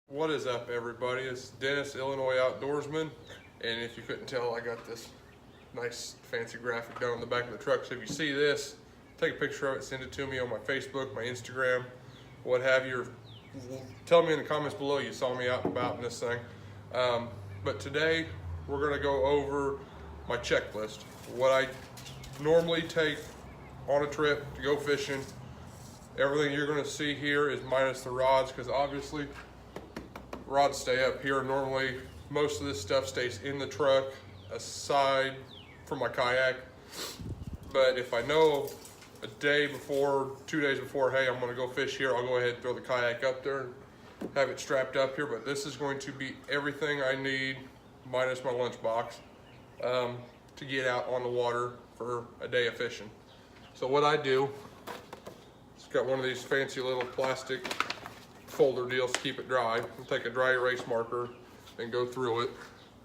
What is up, everybody? It's Dennis, Illinois Outdoorsman, and if you couldn't tell, I got this nice fancy graphic down on the back of the truck. So if you see this, take a picture of it, send it to me on my Facebook, my Instagram, what have you. Tell me in the comments below you saw me out and about in this thing. But today we're going to go over my checklist. What I normally take on a trip to go fishing. Everything you're going to see here is minus the rods, because obviously rods stay up here. Normally most of this stuff stays in the truck aside from my kayak, but if I know a day before, 2 days before, hey, I'm going to go fish here, I'll go ahead and throw the kayak up there and have it strapped up here. But this is going to be everything I need minus my lunchbox to get out on the water for a day of fishing. So what I do, it's got one of these fancy little plastic folder deals to keep it dry. I'll take a dry erase marker and go through it.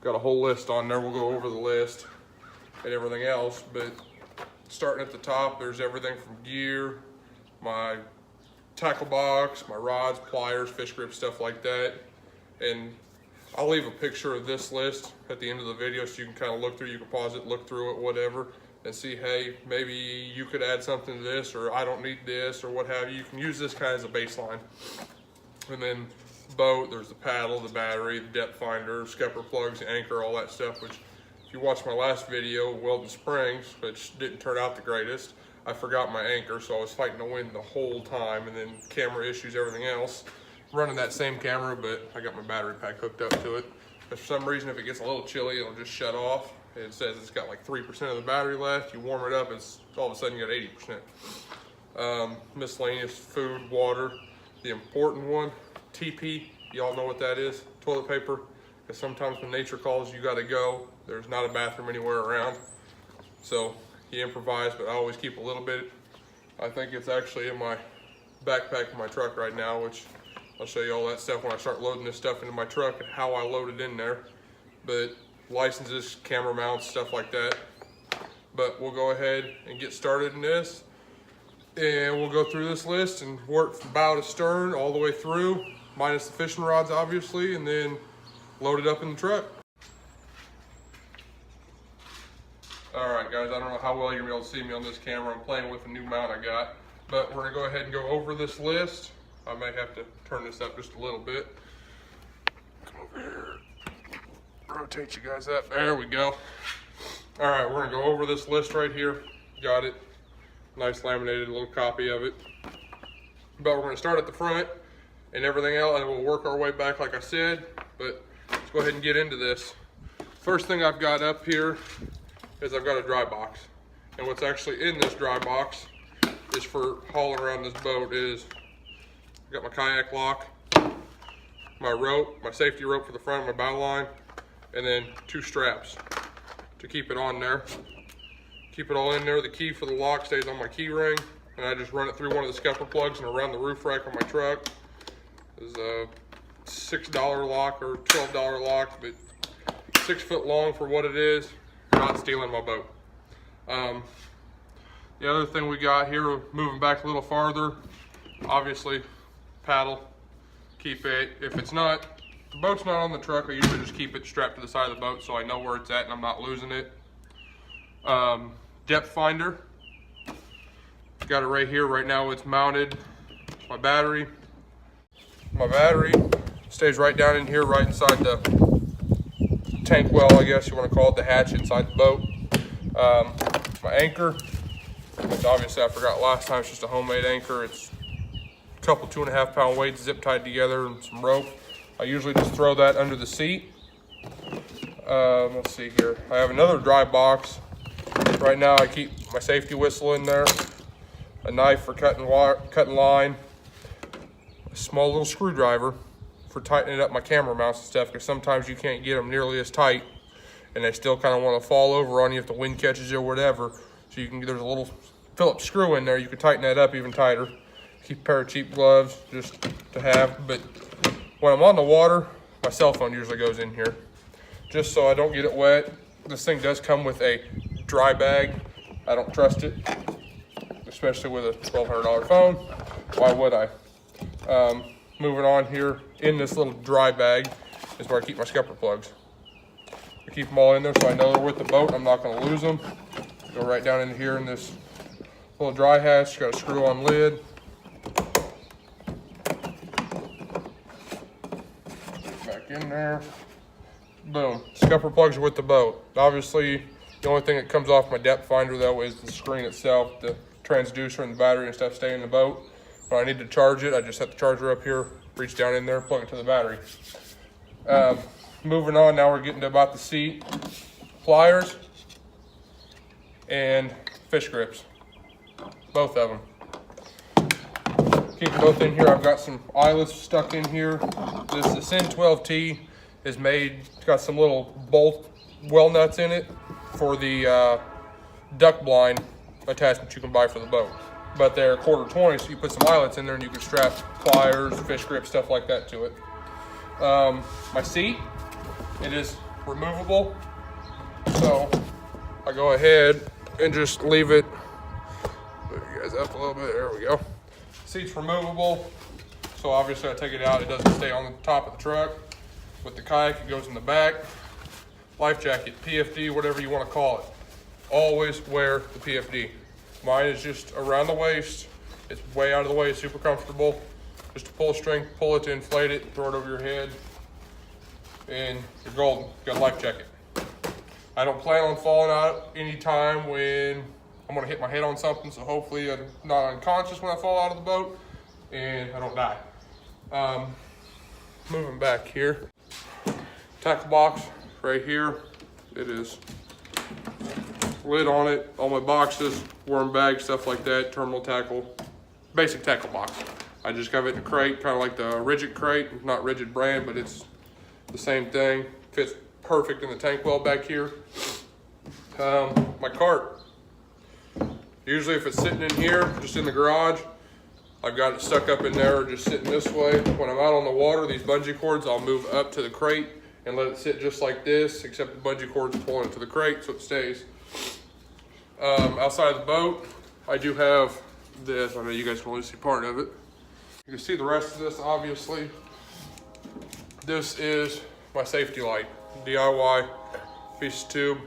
Got a whole list on there. We'll go over the list and everything else, but starting at the top, there's everything from gear, my tackle box, my rods, pliers, fish grip, stuff like that. And I'll leave a picture of this list at the end of the video so you can kind of look through. You can pause it, look through it, whatever, and see, hey, maybe you could add something to this, or I don't need this, or what have you. You can use this kind of as a baseline. And then boat, there's the paddle, the battery, the depth finder, scupper plugs, the anchor, all that stuff, which if you watched my last video, Weldon Springs, which didn't turn out the greatest, I forgot my anchor, so I was fighting the wind the whole time, and then camera issues, everything else. Running that same camera, but I got my battery pack hooked up to it. But for some reason, if it gets a little chilly, it'll just shut off. It says it's got like 3% of the battery left. You warm it up, it's all of a sudden you got 80%. Miscellaneous food, water. The important one, TP, y'all know what that is, toilet paper, because sometimes when nature calls, you gotta go. There's not a bathroom anywhere around. So you improvise, but I always keep a little bit. I think it's actually in my backpack in my truck right now, which I'll show you all that stuff when I start loading this stuff into my truck and how I load it in there. But licenses, camera mounts, stuff like that. But we'll go ahead and get started in this. And we'll go through this list and work from bow to stern all the way through, minus the fishing rods obviously, and then load it up in the truck. All right guys, I don't know how well you're gonna be able to see me on this camera. I'm playing with a new mount I got, but we're gonna go ahead and go over this list. I may have to turn this up just a little bit. Come over here, rotate you guys up, there we go. All right, we're gonna go over this list right here. Got it. Nice laminated little copy of it. But we're going to start at the front and everything else, and we'll work our way back like I said. But let's go ahead and get into this. First thing I've got up here is I've got a dry box. And what's actually in this dry box is for hauling around this boat is I've got my kayak lock, my rope, my safety rope for the front of my bow line, and then 2 straps to keep it on there. Keep it all in there. The key for the lock stays on my key ring, and I just run it through one of the scupper plugs and around the roof rack on my truck. There's a $6 lock or $12 lock, but 6 foot long for what it is. Not stealing my boat. The other thing we got here, moving back a little farther, obviously paddle. Keep it, if it's not, the boat's not on the truck, I usually just keep it strapped to the side of the boat so I know where it's at and I'm not losing it. Depth finder, got it right here. Right now it's mounted. My battery stays right down in here, right inside the tank well, I guess you want to call it, the hatch inside the boat. My anchor, which obviously I forgot last time, it's just a homemade anchor. It's a couple 2.5 pound weights zip tied together and some rope. I usually just throw that under the seat. Let's see here, I have another dry box. Right now I keep my safety whistle in there, a knife for cutting line, a small little screwdriver for tightening up my camera mounts and stuff, because sometimes you can't get them nearly as tight and they still kind of want to fall over on you if the wind catches you or whatever. So you can, there's a little Phillips screw in there, you can tighten that up even tighter. Keep a pair of cheap gloves just to have, but when I'm on the water, my cell phone usually goes in here just so I don't get it wet. This thing does come with a dry bag. I don't trust it, especially with a $1,200 phone. Why would I? moving on here, in this little dry bag is where I keep my scupper plugs. I keep them all in there so I know they're with the boat. I'm not going to lose them. Go right down in here in this little dry hatch. Got a screw on lid. Back in there. Boom. Scupper plugs are with the boat. Obviously, the only thing that comes off my depth finder though is the screen itself. The transducer and the battery and stuff stay in the boat. When I need to charge it, I just set the charger up here, reach down in there, plug it to the battery. Moving on, now we're getting to about the seat. Pliers and fish grips, both of them. Keep them both in here. I've got some eyelets stuck in here. This Ascend 12T is made, it's got some little bolt well nuts in it for the duck blind attachment you can buy for the boat. But they're 1/4 so you put some eyelets in there and you can strap pliers, fish grips, stuff like that to it. My seat, it is removable, so I go ahead and just leave it. Move you guys up a little bit. There we go. Seat's removable, so obviously I take it out. It doesn't stay on the top of the truck. With the kayak, it goes in the back. Life jacket, PFD, whatever you want to call it. Always wear the PFD. Mine is just around the waist. It's way out of the way, super comfortable. Just to pull a string, pull it to inflate it, throw it over your head, and you're golden. You got a life jacket. I don't plan on falling out anytime when I'm gonna hit my head on something, so hopefully I'm not unconscious when I fall out of the boat and I don't die. Moving back here. Tackle box right here. It is lid on it, all my boxes, worm bag, stuff like that, terminal tackle, basic tackle box. I just have it in a crate, kind of like the Rigid crate, not Rigid brand, but it's the same thing. Fits perfect in the tank well back here. My cart, usually if it's sitting in here, just in the garage, I've got it stuck up in there, just sitting this way. When I'm out on the water, these bungee cords, I'll move up to the crate and let it sit just like this, except the bungee cord's pulling it to the crate so it stays. Outside of the boat, I do have this. I know you guys can only see part of it. You can see the rest of this, obviously. This is my safety light, DIY, piece of tube,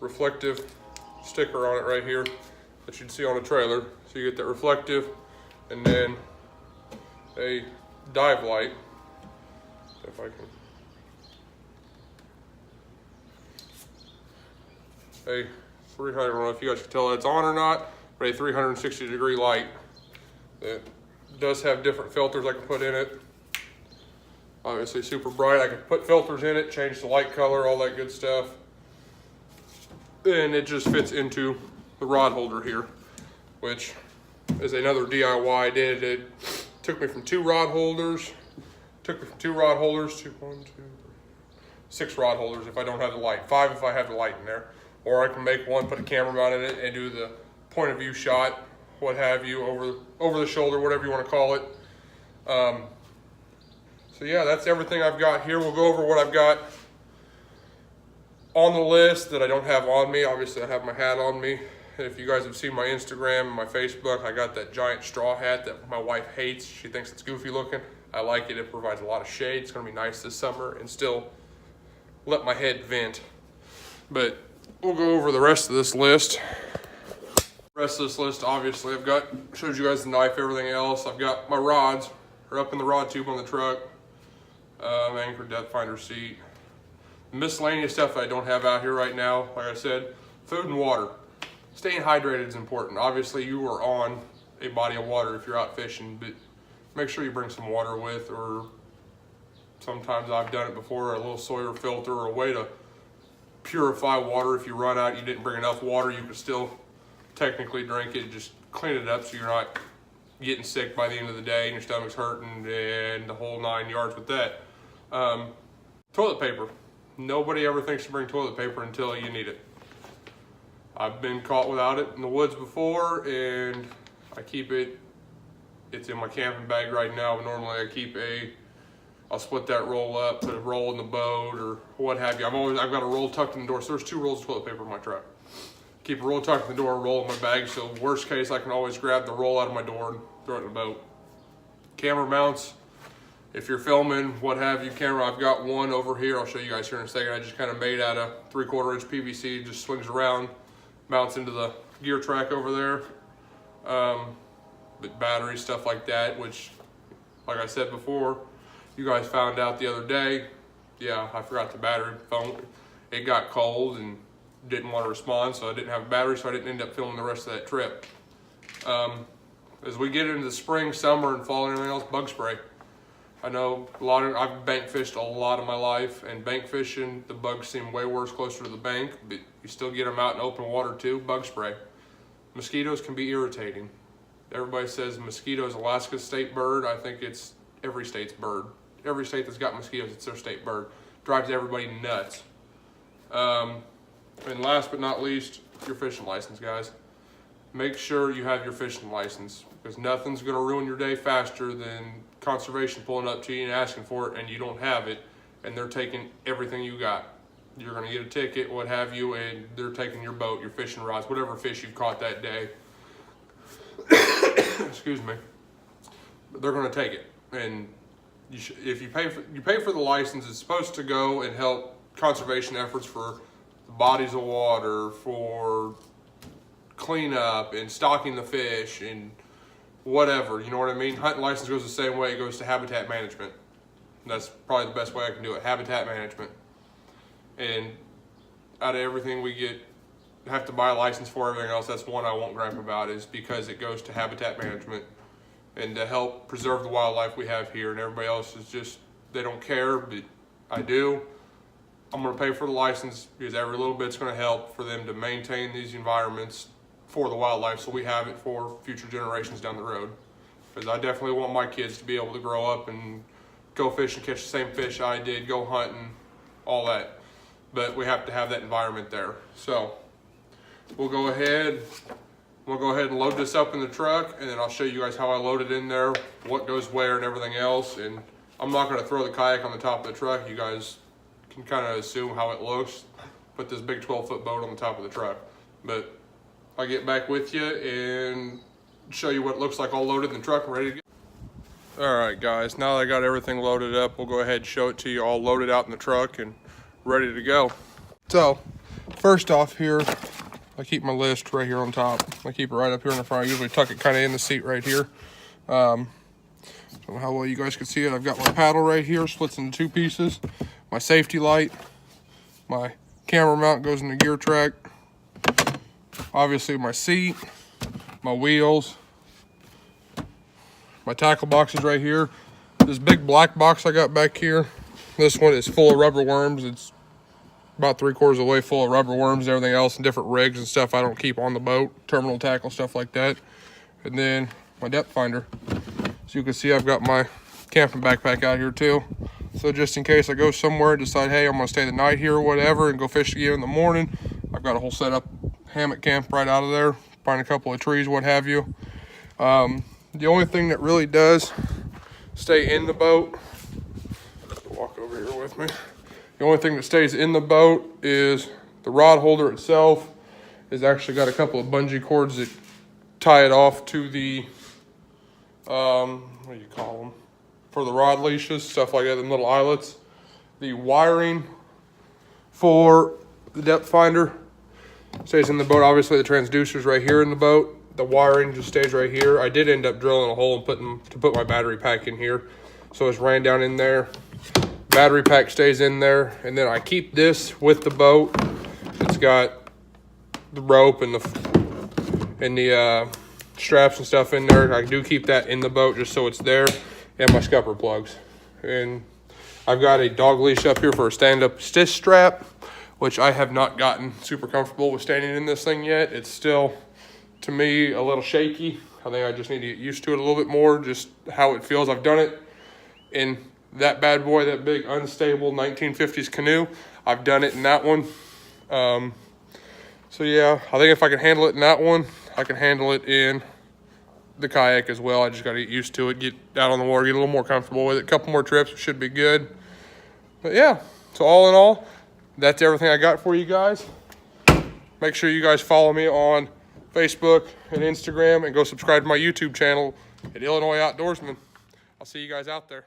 reflective sticker on it right here that you'd see on a trailer. So you get that reflective, and then a dive light, if I can. I don't know if you guys can tell it's on or not, but a 360-degree light that does have different filters I can put in it. Obviously super bright. I can put filters in it, change the light color, all that good stuff. And it just fits into the rod holder here, which is another DIY I did. It took me from 2 rod holders, to 6 rod holders if I don't have the light, 5 if I have the light in there. Or I can make one, put a camera mount in it and do the point of view shot, what have you, over the shoulder, whatever you want to call it. So yeah, that's everything I've got here. We'll go over what I've got on the list that I don't have on me. Obviously I have my hat on me. And if you guys have seen my Instagram and my Facebook, I got that giant straw hat that my wife hates. She thinks it's goofy looking. I like it. It provides a lot of shade. It's gonna be nice this summer and still let my head vent. But we'll go over the rest of this list. The rest of this list, obviously, I've got, showed you guys the knife, everything else. I've got my rods, are up in the rod tube on the truck. Anchor, depth finder, seat. Miscellaneous stuff I don't have out here right now. Like I said, food and water. Staying hydrated is important. Obviously, you are on a body of water if you're out fishing, but make sure you bring some water with, or sometimes I've done it before, a little Sawyer filter or a way to purify water. If you run out, you didn't bring enough water, you can still technically drink it. Just clean it up so you're not getting sick by the end of the day and your stomach's hurting and the whole 9 yards with that. Toilet paper. Nobody ever thinks to bring toilet paper until you need it. I've been caught without it in the woods before, and I keep it. It's in my camping bag right now, but normally I'll split that roll up, put a roll in the boat or what have you. I've got a roll tucked in the door, so there's 2 rolls of toilet paper in my truck. Keep a roll tucked in the door, a roll in my bag, so worst case I can always grab the roll out of my door and throw it in the boat. Camera mounts, if you're filming, what have you, camera, I've got one over here. I'll show you guys here in a second. I just kind of made out of 3/4 inch PVC, just swings around, mounts into the gear track over there. But batteries, stuff like that, which, like I said before, you guys found out the other day. Yeah, I forgot the battery phone. It got cold and didn't want to respond, so I didn't have a battery, so I didn't end up filming the rest of that trip. As we get into the spring, summer, and fall and everything else, bug spray. I know I've bank fished a lot of my life, and bank fishing, the bugs seem way worse closer to the bank, but you still get them out in open water too. Bug spray. Mosquitoes can be irritating. Everybody says mosquitoes Alaska's state bird. I think it's every state's bird. Every state that's got mosquitoes, it's their state bird. Drives everybody nuts. And last but not least, your fishing license, guys. Make sure you have your fishing license, because nothing's going to ruin your day faster than conservation pulling up to you and asking for it, and you don't have it, and they're taking everything you got. You're going to get a ticket, what have you, and they're taking your boat, your fishing rods, whatever fish you've caught that day. Excuse me. But they're going to take it, and if you pay for the license, it's supposed to go and help conservation efforts for the bodies of water, for cleanup and stocking the fish and whatever, you know what I mean? Hunting license goes the same way. It goes to habitat management. And that's probably the best way I can do it, habitat management. And out of everything we have to buy a license for, everything else, that's one I won't gripe about, is because it goes to habitat management and to help preserve the wildlife we have here. And everybody else is just, they don't care, but I do. I'm going to pay for the license because every little bit's going to help for them to maintain these environments for the wildlife, so we have it for future generations down the road. Because I definitely want my kids to be able to grow up and go fish and catch the same fish I did, go hunting, all that. But we have to have that environment there. So we'll go ahead and load this up in the truck, and then I'll show you guys how I load it in there, what goes where and everything else. And I'm not going to throw the kayak on the top of the truck. You guys can kind of assume how it looks. Put this big 12-foot boat on the top of the truck. But I'll get back with you and show you what it looks like all loaded in the truck and ready to go. All right, guys, now that I got everything loaded up, we'll go ahead and show it to you all loaded out in the truck and ready to go. So, first off here, I keep my list right here on top. I keep it right up here in the front. I usually tuck it kind of in the seat right here. So how well you guys can see it, I've got my paddle right here, splits into two pieces. My safety light, my camera mount goes in the gear track. Obviously my seat, my wheels, my tackle box is right here. This big black box I got back here, this one is full of rubber worms. It's about 3/4 of the way full of rubber worms and everything else, and different rigs and stuff I don't keep on the boat, terminal tackle, stuff like that. And then my depth finder. So you can see I've got my camping backpack out here too. So just in case I go somewhere and decide, hey, I'm gonna stay the night here or whatever and go fish again in the morning, I've got a whole setup hammock camp right out of there, find a couple of trees, what have you. The only thing that really does stay in the boat, walk over here with me. The only thing that stays in the boat is the rod holder itself. Is actually got a couple of bungee cords that tie it off to the, what do you call them? For the rod leashes, stuff like that, them little eyelets. The wiring for the depth finder stays in the boat. Obviously the transducer's right here in the boat. The wiring just stays right here. I did end up drilling a hole and put my battery pack in here. So it's ran down in there. Battery pack stays in there. And then I keep this with the boat. It's got the rope and the straps and stuff in there. I do keep that in the boat just so it's there. And my scupper plugs. And I've got a dog leash up here for a stand-up stitch strap, which I have not gotten super comfortable with standing in this thing yet. It's still, to me, a little shaky. I think I just need to get used to it a little bit more, just how it feels. I've done it in that bad boy, that big unstable 1950s canoe. I've done it in that one. So yeah, I think if I can handle it in that one, I can handle it in the kayak as well. I just got to get used to it, get out on the water, get a little more comfortable with it. A couple more trips should be good. But yeah, so all in all, that's everything I got for you guys. Make sure you guys follow me on Facebook and Instagram, and go subscribe to my YouTube channel at Illinois Outdoorsman. I'll see you guys out there.